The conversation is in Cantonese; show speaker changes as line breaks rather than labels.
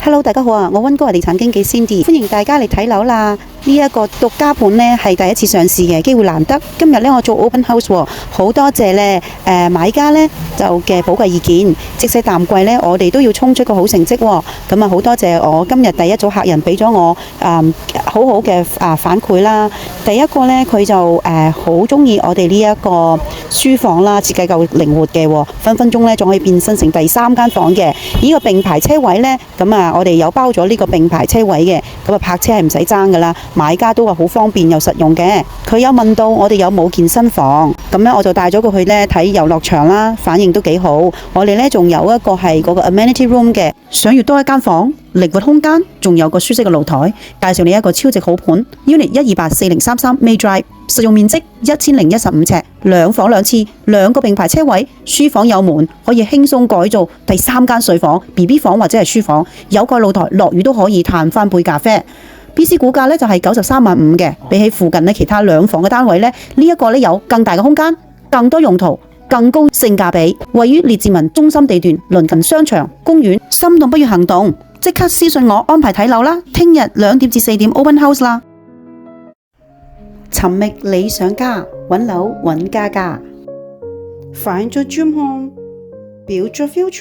Hello， 大家好啊！我溫哥華地產經紀 Cindy， 歡迎大家嚟睇樓啦！呢一個獨家盤呢係第一次上市嘅，機會難得。今日呢我做 open house 喎，好多謝呢買家呢就嘅寶貴意見。即使淡季呢，我哋都要衝出個好成績喎。咁啊，好多謝我今日第一組客人俾咗我好好嘅反饋啦。第一個呢，佢就好中意我哋呢一個書房啦，設計夠靈活嘅喎，分分鐘呢仲可以變身成第3間房嘅。呢個並排車位呢，咁啊我哋有包咗呢個並排車位嘅，咁啊泊車係唔使爭噶啦。買家都話好方便又實用嘅。佢有問到我哋有冇健身房，咁呢我就帶咗佢去呢睇遊樂場啦，反應都幾好。我哋呢仲有一個係嗰個 amenity room 嘅，想要多一間房，靈活空間，仲有個舒適嘅露台。介紹你一個超值好盤 ，Unit 1284033 May Drive， 實用面積1015尺，2房2廁，2個並排車位，書房有門，可以輕鬆改造第3間睡房、BB 房或者係書房，有個露台，落雨都可以嘆翻杯咖啡。BC 估價呢就係93萬5嘅，比起附近呢其他2房嘅單位呢，呢一個呢有更大嘅空間，更多用途，更高性價比，位於列治文中心地段，鄰近商場、公園，心動不如行動，即刻私信我安排睇樓啦！聽日2點至4點 open house 啦！尋覓理想家，揾樓揾家家 ，Find your dream home，build your future。